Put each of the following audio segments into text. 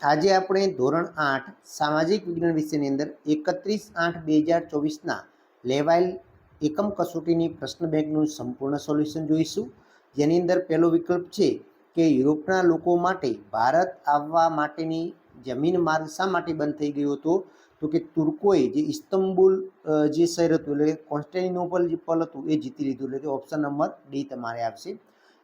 આજે આપણે ધોરણ 8 સામાજિક વિજ્ઞાન વિષયની અંદર 31/8/2024ના લેવાયેલ એકમ કસોટીની પ્રશ્ન બેંકનું સંપૂર્ણ સોલ્યુશન જોઈશું, જેની અંદર પહેલો વિકલ્પ છે કે યુરોપના લોકો માટે ભારત આવવા માટેની જમીન માર્ગ શા માટે બંધ થઈ ગયો હતો? તો કે તુર્કોએ જે ઇસ્તંબુલ જે શહેર હતું એટલે કે કોન્સ્ટેન્ટિનોપલ જે પલ હતું એ જીતી લીધું, એટલે કે ઓપ્શન નંબર ડી તમારે આવશે.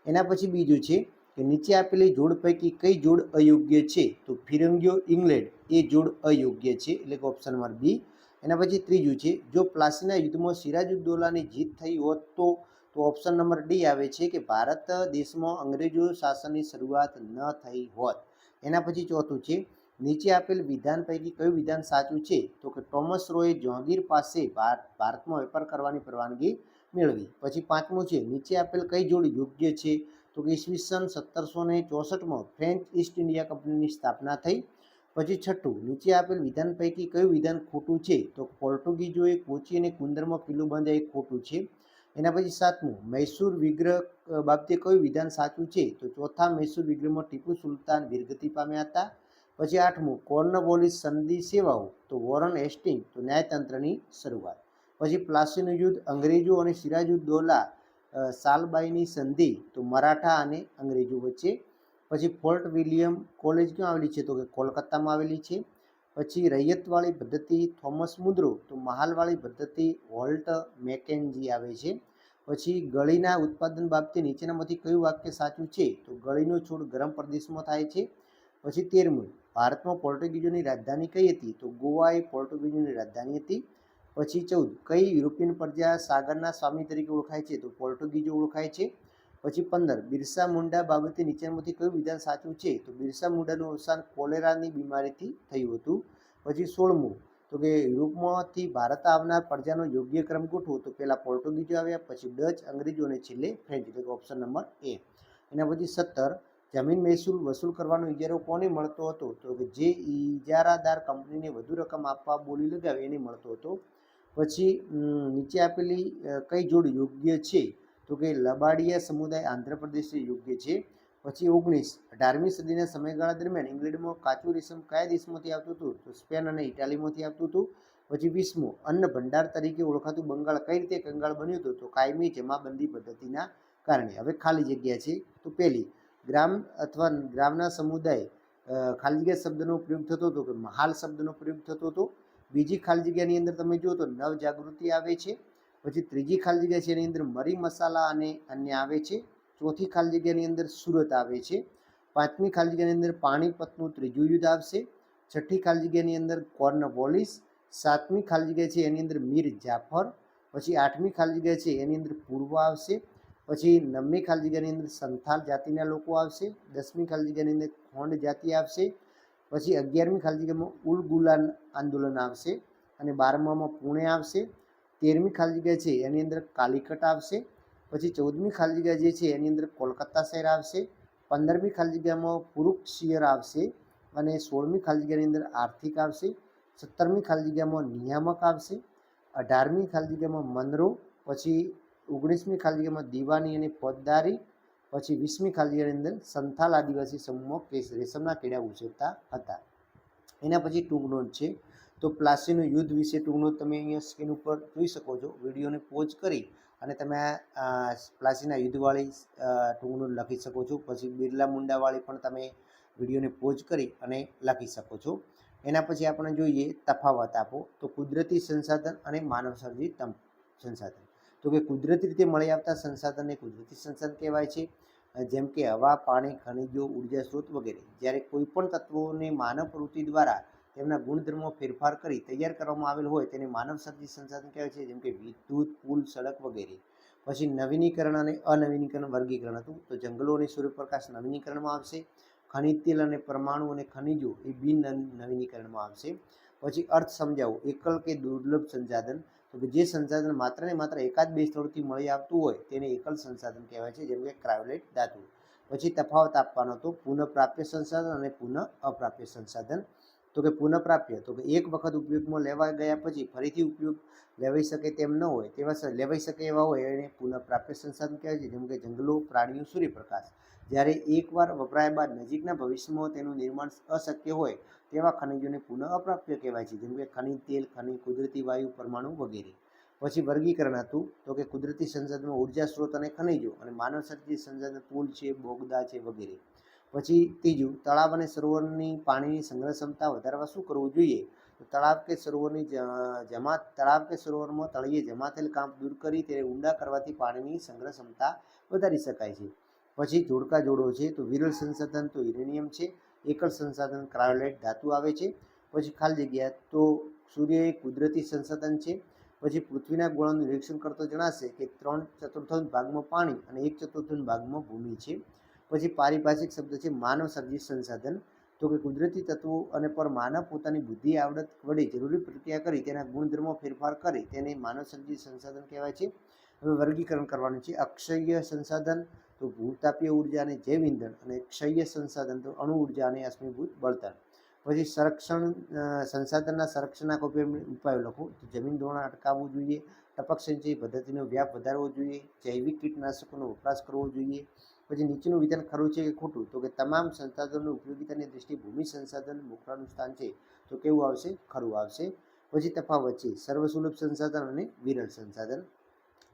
એના પછી બીજું છે કે નીચે આપેલી જોડ પૈકી કઈ જોડ અયોગ્ય છે? તો ફિરંગીઓ ઇંગ્લેન્ડ એ જોડ અયોગ્ય છે, એટલે કે ઓપ્શન નંબર બી. એના પછી ત્રીજું છે જો પ્લાસીના યુદ્ધમાં સિરાજુદ્દૌલાની જીત થઈ હોત તો ઓપ્શન નંબર ડી આવે છે કે ભારત દેશમાં અંગ્રેજો શાસનની શરૂઆત ન થઈ હોત. એના પછી ચોથું છે નીચે આપેલ વિધાન પૈકી કયું વિધાન સાચું છે? તો કે ટોમસ રોએ જહાંગીર પાસે ભારતમાં વેપાર કરવાની પરવાનગી મેળવી. પછી પાંચમું છે નીચે આપેલ કઈ જોડ યોગ્ય છે? તો કે ઈસવીસન 1764માં ફ્રેન્ચ ઈસ્ટ ઇન્ડિયા કંપનીની સ્થાપના થઈ. પછી છઠ્ઠું નીચે આપેલ વિધાન પૈકી કયું વિધાન ખોટું છે? તો પોર્ટુગીઝોએ કોચી અને કુંદરમાં કિલ્લો બાંધ્યા એ ખોટું છે. એના પછી સાતમું મૈસૂર વિગ્રહ બાબતે કયું વિધાન સાચું છે? તો ચોથા મૈસૂર વિગ્રહમાં ટીપુ સુલતાન વીરગતિ પામ્યા હતા. પછી આઠમું કોર્નવોલિસ સંધિ સેવાઓ તો વોરન હેસ્ટિંગ તો ન્યાયતંત્રની શરૂઆત. પછી પ્લાસીનું યુદ્ધ અંગ્રેજો અને સિરાજુદ્દૌલા સાલબાઈની સંધિ તો મરાઠા અને અંગ્રેજો વચ્ચે. પછી ફોર્ટ વિલિયમ કોલેજ ક્યાં આવેલી છે? તો કે કોલકાતામાં આવેલી છે. પછી રૈયતવાળી પદ્ધતિ થોમસ મુદ્રો તો મહાલવાળી પદ્ધતિ વોલ્ટ મેકેન્જી આવે છે. પછી ગળીના ઉત્પાદન બાબતે નીચેનામાંથી કયું વાક્ય સાચું છે? તો ગળીનો છોડ ગરમ પ્રદેશમાં થાય છે. પછી 13મું ભારતમાં પોર્ટુગીઝોની રાજધાની કઈ હતી? તો ગોવા એ પોર્ટુગીઝોની રાજધાની હતી. પછી 14 કઈ યુરોપિયન પ્રજા સાગરના સ્વામી તરીકે ઓળખાય છે? તો પોર્ટુગીઝો ઓળખાય છે. પછી 15 બિરસા મુંડા બાબતે નીચેનામાંથી કયું વિધાન સાચું છે? તો બિરસા મુંડાનું અવસાન કોલેરાની બીમારીથી થયું હતું. પછી 16મું તો કે યુરોપમાંથી ભારત આવનાર પ્રજાનો યોગ્ય ક્રમ ગોઠવો તો પહેલાં પોર્ટુગીઝો આવ્યા, પછી ડચ, અંગ્રેજો અને છેલ્લે ફ્રેન્ચ, એટલે કે ઓપ્શન નંબર એ. એના પછી 17 જમીન મહેસૂલ વસૂલ કરવાનો ઇજારો કોને મળતો હતો? તો કે જે ઇજારાદાર કંપનીને વધુ રકમ આપવા બોલી લગાવે એને મળતો હતો. પછી નીચે આપેલી કઈ જોડ યોગ્ય છે? તો કે લબાડિયા સમુદાય આંધ્રપ્રદેશ યોગ્ય છે. પછી 19 18મી સદીના સમયગાળા દરમિયાન ઇંગ્લેન્ડમાં કાચું રેશમ કયા દેશમાંથી આવતું હતું? તો સ્પેન અને ઇટાલીમાંથી આવતું હતું. પછી 20મું અન્ન ભંડાર તરીકે ઓળખાતું બંગાળ કઈ રીતે કંગાળ બન્યું હતું? તો કાયમી જમાબંધી પદ્ધતિના કારણે. હવે ખાલી જગ્યા છે તો પહેલી ગ્રામ અથવા ગ્રામના સમુદાય ખાલી જગ્યા શબ્દનો પ્રયોગ થતો હતો કે મહાલ શબ્દનો પ્રયોગ થતો હતો. બીજી ખાલી જગ્યાની અંદર તમે જુઓ તો નવ જાગૃતિ આવે છે. પછી ત્રીજી ખાલી જગ્યા છે એની અંદર મરી મસાલા અને અન્ય આવે છે. ચોથી ખાલી જગ્યાની અંદર સુરત આવે છે. પાંચમી ખાલી જગ્યાની અંદર પાણીપતનું ત્રીજું યુદ્ધ આવશે. છઠ્ઠી ખાલી જગ્યાની અંદર કોર્નવોલિસ. સાતમી ખાલી જગ્યા છે એની અંદર મીર જાફર. પછી આઠમી ખાલી જગ્યા છે એની અંદર પૂર્વ આવશે. પછી 9મી ખાલી જગ્યાની અંદર સંથાલ જાતિના લોકો આવશે. 10મી ખાલી જગ્યાની અંદર ખોંડ જાતિ આવશે. પછી 11મી ખાલી જગ્યામાં ઉલ ગુલાન આંદોલન આવશે અને 12મામાં પુણે આવશે. 13મી ખાલી જગ્યા છે એની અંદર કાલિકટ આવશે. પછી 14મી ખાલી જગ્યા જે છે એની અંદર કોલકાતા શહેર આવશે. 15મી ખાલી જગ્યામાં પુરુક્ષિયર આવશે અને 16મી ખાલી જગ્યાની અંદર આર્થિક આવશે. 17મી ખાલી જગ્યામાં નિયામક આવશે. 18મી ખાલી જગ્યામાં મનરો. પછી 19મી ખાલી જગ્યામાં દીવાની અને ફોજદારી. પછી 20મી ખાલી જગ્યાની અંદર સંથાલ આદિવાસી સમૂહમાં રેશમના કીડા ઉછેરતા હતા. એના પછી ટૂંક નોંધ છે તો પ્લાસીનું યુદ્ધ વિશે ટૂંક નોંધ તમે અહીંયા સ્ક્રીન ઉપર જોઈ શકો છો. વિડીયોને પોઝ કરી અને તમે પ્લાસીના યુદ્ધવાળી ટૂંક નોંધ લખી શકો છો. પછી બિરલા મુંડાવાળી પણ તમે વિડીયોને પોઝ કરી અને લખી શકો છો. એના પછી આપણે જોઈએ તફાવત આપો તો કુદરતી સંસાધન અને માનવસર્જિત સંસાધન. તો કે કુદરતી રીતે મળી આવતા સંસાધનને કુદરતી સંસાધન કહેવાય છે, જેમ કે હવા, પાણી, ખનિજો, ઉર્જા સ્ત્રોત વગેરે. જ્યારે કોઈ પણ તત્વોને માનવ પ્રવૃત્તિ દ્વારા તેમના ગુણધર્મો ફેરફાર કરી તૈયાર કરવામાં આવેલ હોય તેને માનવસર્જિત સંસાધન કહેવાય છે, જેમ કે વિદ્યુત, પુલ, સડક વગેરે. પછી નવીનીકરણ અને અનવીનીકરણ વર્ગીકરણ હતું તો જંગલો અને સૂર્યપ્રકાશ નવીનીકરણમાં આવશે. ખનિજ તેલ અને પરમાણુ અને ખનિજો એ બિન નવીનીકરણમાં આવશે. પછી અર્થ સમજાવો એકલ કે દુર્લભ સંસાધન. તો કે જે સંસાધન માત્ર ને માત્ર એકાદ બે સ્થળોથી મળી આવતું હોય તેને એકલ સંસાધન કહેવાય છે, જેમ કે ક્રાયોલેટ ધાતુ. પછી તફાવત આપવાનો તો પુનઃપ્રાપ્ય સંસાધન અને પુનઃ અપ્રાપ્ય સંસાધન. તો કે પુનઃપ્રાપ્ય તો કે એક વખત ઉપયોગમાં લેવા ગયા પછી ફરીથી ઉપયોગ લેવાઈ શકે તેમ ન હોય તેવા લેવાઈ શકે એવા હોય એને પુનઃપ્રાપ્ય સંસાધન કહેવાય છે, જેમ કે જંગલો, પ્રાણીઓ, સૂર્યપ્રકાશ. જ્યારે એકવાર વપરાયા બાદ નજીકના ભવિષ્યમાં તેનું નિર્માણ અશક્ય હોય તેવા ખનિજોને પુનઃ અપ્રાપ્ય કહેવાય છે, જેમ કે ખનિજ તેલ, ખનિજ, કુદરતી વાયુ, પરમાણુ વગેરે. પછી વર્ગીકરણ હતું તો કે કુદરતી સંસાધનમાં ઉર્જા સ્ત્રોત અને ખનિજો, અને માનવ સર્જિત સંસાધન પુલ છે, બોગદા છે વગેરે. પછી ત્રીજું, તળાવ અને સરોવરની પાણીની સંગ્રહ ક્ષમતા વધારવા શું કરવું જોઈએ? તો તળાવ કે સરોવરમાં તળિયે જમા થયેલ કાંપ દૂર કરી તેને ઊંડા કરવાથી પાણીની સંગ્રહ ક્ષમતા વધારી શકાય છે. પછી જોડકા જોડો છે તો વિરલ સંસાધન તો યુરેનિયમ છે, એકલ સંસાધન ક્રાયોલાઇટ ધાતુ આવે છે. પછી ખાલી જગ્યા તો સૂર્ય એક કુદરતી સંસાધન છે. પછી પૃથ્વીના ગોળાનું નિરીક્ષણ કરતો જણાશે કે 3/4 ભાગમાં પાણી અને 1/4 ભાગમાં ભૂમિ છે. પછી પારિભાષિક શબ્દ છે માનવ સર્જિત સંસાધન, તો કે કુદરતી તત્વો અને પર માનવ પોતાની બુદ્ધિ આવડત વડે જરૂરી પ્રક્રિયા કરી તેના ગુણધર્મો ફેરફાર કરે તેને માનવ સર્જિત સંસાધન કહેવાય છે. હવે વર્ગીકરણ કરવાનું છે. અક્ષય સંસાધન તો ભૂતાપીય ઉર્જા અને જૈવ ઇંધણ, અને ક્ષય સંસાધન તો અણુ ઉર્જા અને અશ્મિભૂત બળતણ. પછી સંસાધનના સંરક્ષણના ઉપાયો લખો તો જમીન ધોવાણ અટકાવવું જોઈએ, ટપક સિંચાઈ પદ્ધતિનો વ્યાપ વધારવો જોઈએ, જૈવિક કીટનાશકોનો વપરાશ કરવો જોઈએ. પછી નીચેનું વિધાન ખરું છે કે ખોટું? તો કે તમામ સંસાધનોની ઉપયોગિતાની દ્રષ્ટિએ ભૂમિ સંસાધન મોખરાનું સ્થાન છે, તો કેવું આવશે? ખરું આવશે. પછી તફાવત છે સર્વસુલભ સંસાધન અને વિરલ સંસાધન.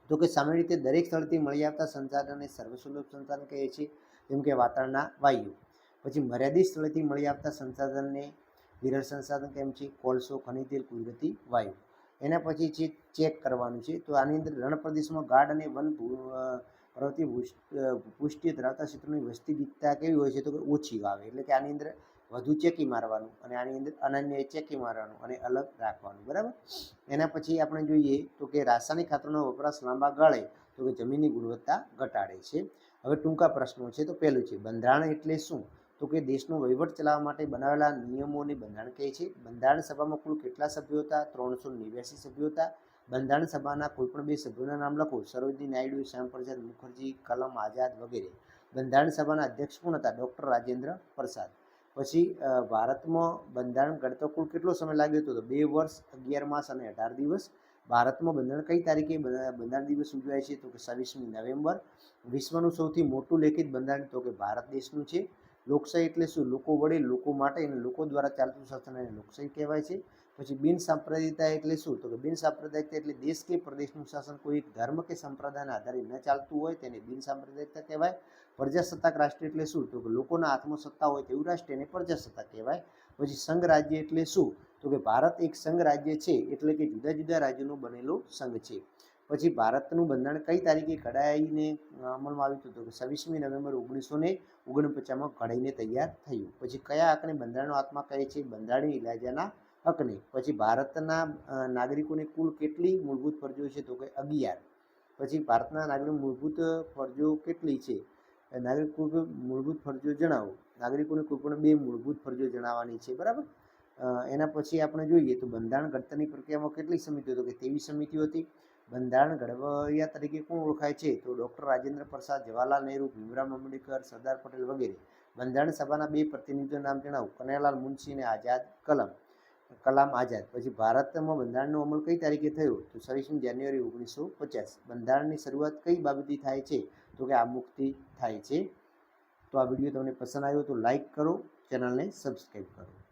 તો કે સામાન્ય રીતે દરેક સ્થળથી મળી આવતા સંસાધનને સર્વસુલભ સંસાધન કહે છે, જેમ કે વાતાવરણના વાયુ. પછી મર્યાદિત સ્થળેથી મળી આવતા સંસાધનને વિરલ સંસાધન કેમ છે? કોલસો, ખનિજ તેલ, કુદરતી વાયુ. એના પછી છે ચેક કરવાનું છે તો આની અંદર રણ પ્રદેશમાં ગાઢ અને વન પર્વતીય ભૂપૃષ્ઠીય ધરાવતા ક્ષેત્રોની વસ્તી ગીતતા કેવી હોય છે? તો કે ઓછી આવે. એટલે કે આની અંદર વધુ ચેકી મારવાનું અને આની અંદર અનન્ય ચેકી મારવાનું અને અલગ રાખવાનું, બરાબર. એના પછી આપણે જોઈએ તો કે રાસાયણિક ખાતરોનો વપરાશ લાંબા ગાળે તો કે જમીનની ગુણવત્તા ઘટાડે છે. હવે ટૂંકા પ્રશ્નો છે તો પહેલું છે બંધારણ એટલે શું? તો કે દેશનો વહીવટ ચલાવવા માટે બનાવેલા નિયમોને બંધારણ કહે છે. બંધારણ સભામાં કુલ કેટલા સભ્યો હતા? 389 સભ્યો હતા. બંધારણ સભાના કોઈપણ બે સભ્યોના નામ લખો. સરોજિની નાયડુ, શ્યામપ્રસાદ મુખર્જી, કલમ આઝાદ વગેરે. બંધારણ સભાના અધ્યક્ષ કોણ હતા? ડૉક્ટર રાજેન્દ્ર પ્રસાદ. પછી ભારતમાં બંધારણ ઘડતો કુલ કેટલો સમય લાગ્યો હતો? તો 2 વર્ષ, 11 માસ અને 18 દિવસ. ભારતમાં બંધારણ કઈ તારીખે બંધારણ દિવસ ઉજવાય છે? તો કે 26મી નવેમ્બર. વિશ્વનું સૌથી મોટું લેખિત બંધારણ તો કે ભારત દેશનું છે. લોકશાહી એટલે શું? લોકો વડે, લોકો માટે અને લોકો દ્વારા ચાલતું શાસન એને લોકશાહી કહેવાય છે. પછી બિન સાંપ્રદાયિકતા એટલે શું? તો કે બિન સાંપ્રદાયિકતા એટલે દેશ કે પ્રદેશનું શાસન કોઈ એક ધર્મ કે સંપ્રદાયના આધારે ન ચાલતું હોય તેને બિન સાંપ્રદાયિકતા કહેવાય. પ્રજાસત્તાક રાષ્ટ્ર એટલે શું? તો કે લોકોના હાથમાં સત્તા હોય તેવું રાષ્ટ્ર એને પ્રજાસત્તાક કહેવાય. પછી સંઘ રાજ્ય એટલે શું? તો કે ભારત એક સંઘ રાજ્ય છે, એટલે કે જુદા જુદા રાજ્યોનો બનેલો સંઘ છે. પછી ભારતનું બંધારણ કઈ તારીખે ઘડાઈને અમલમાં આવ્યું હતું? તો કે 26મી નવેમ્બર 1949માં ઘડાઈને તૈયાર થયું. પછી કયા હકને બંધારણનો આત્મા કહે છે? બંધારણીય ઇલાજાના હકને. પછી ભારતના નાગરિકોને કુલ કેટલી મૂળભૂત ફરજો છે? તો કે 11. પછી ભારતના નાગરિકો મૂળભૂત ફરજો કેટલી છે? નાગરિકો મૂળભૂત ફરજો જણાવો. નાગરિકોને કોઈ પણ 2 મૂળભૂત ફરજો જણાવવાની છે, બરાબર. એના પછી આપણે જોઈએ તો બંધારણ ઘડતરની પ્રક્રિયામાં કેટલી સમિતિઓ? તો કે 23 સમિતિઓ હતી. બંધારણ ઘડવૈયા તરીકે કોણ ઓળખાય છે? તો ડૉક્ટર રાજેન્દ્ર પ્રસાદ, જવાહરલાલ નહેરુ, ભીમરાવ આંબેડકર, સરદાર પટેલ વગેરે. બંધારણ સભાના 2 પ્રતિનિધિઓના નામ જણાવો. કનૈયાલાલ મુનશી અને કલામ આઝાદ. પછી ભારતમાં બંધારણનો અમલ કઈ તારીખે થયો? તો 26મી જાન્યુઆરી 1950. બંધારણની શરૂઆત કઈ બાબતથી થાય છે? તો કે આમુખથી થાય છે. તો આ વિડીયો તમને પસંદ આવ્યો તો લાઈક કરો, ચેનલને સબસ્ક્રાઈબ કરો.